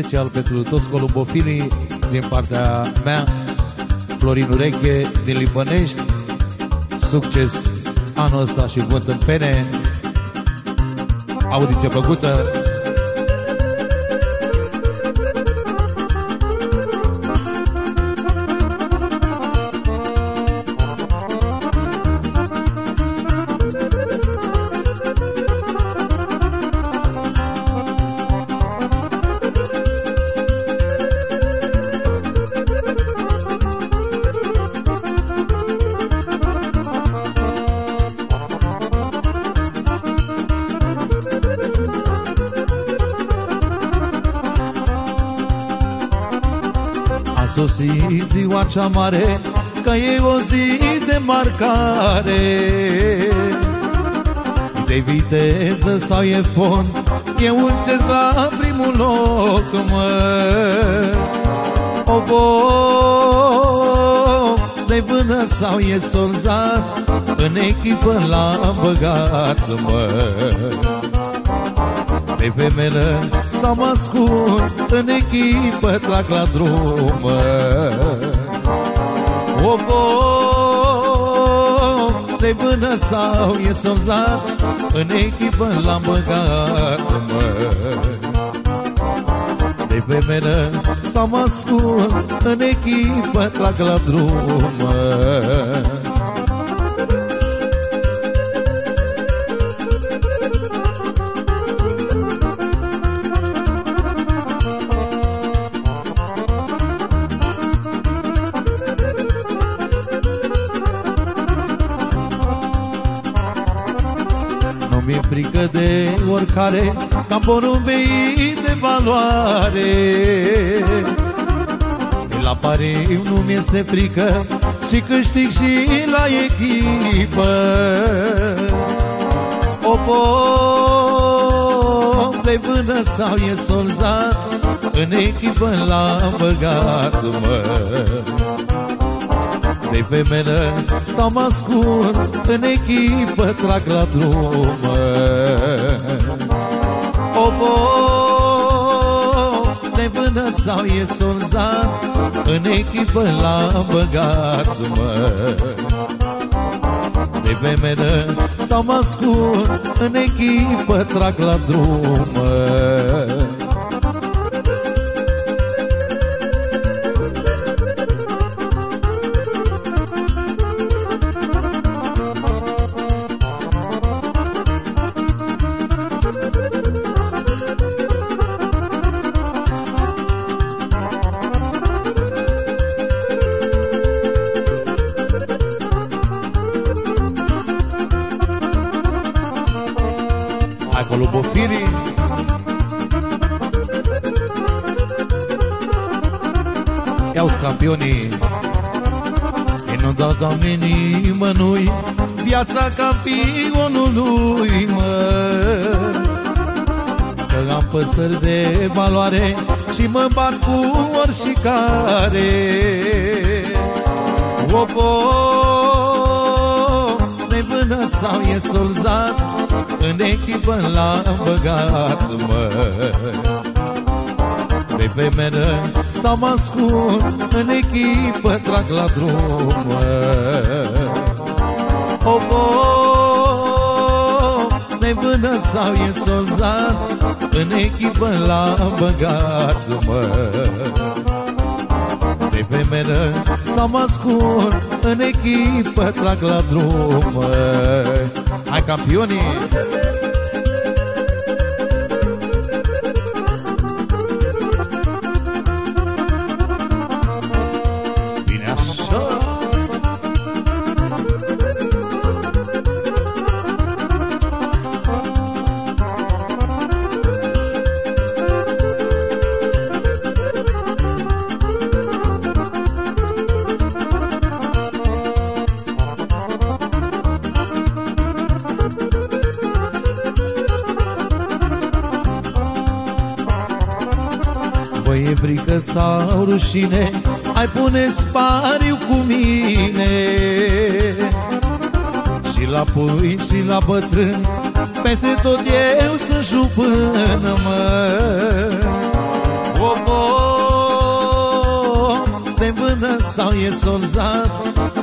special pentru toți columbofilii din partea mea, Florin Ureche din Lipănești. Succes anul ăsta și vânt în pene. Audiție plăcută. Sosit ziua cea mare, că e o zi de marcare. De viteză sau e fond, eu încerc la primul loc, mă. O de vână sau e solzat, în echipă l-am băgat, mă. Pe femelă sau mă ascund, în echipă trag la drum, mă. O de vână sau e solzat, în echipă l-am băgat, mă. De femelă sau mă ascund, în echipă trag la drum, mă. Mi-e frică de oricare, ca porumbei de valoare. La pariu nu mi-este frică și câștig și la echipă. O de vână sau e solzat, în echipă l-am băgat, mă. De femelă sau mă ascund, în echipă trag la drum, mă. O de vână sau e solzat, în echipă l-am băgat, mă. De femelă sau mă ascund, în echipă trag la drum, mă. Columbofilii iau-ți campionii, ei nu dau, Doamne, nimănui viața campionului, mă. Că am păsări de valoare și mă bat cu oricare. O de vână sau e solzat, în echipă l-am băgat, mă. Pe femelă sau mă ascund, în echipă trag la drum, mă. O de vână sau e solzat, în echipă l-am băgat, mă. Pe femelă sau mă ascund, în echipă trag la drum, mă. Hai, campionii! Bine așa! E frică sau rușine, hai pune-ți pariu cu mine. Și la pui și la bătrân, peste tot eu sunt jupână, mă. de vână sau e soldat,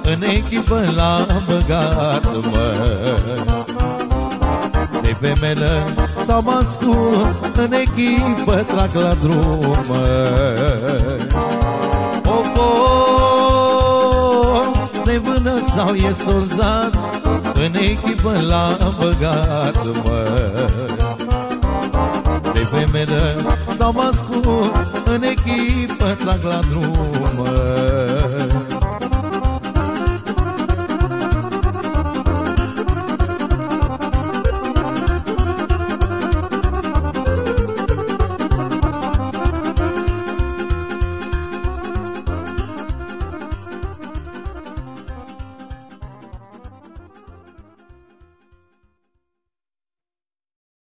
în echipă l-am băgat, mă. De femelă sau mascul, în echipă trag la drum, mă. De vână sau e soldat, în echipă l-am băgat, mă. De femelă sau mascul, în echipă trag la drum, mă.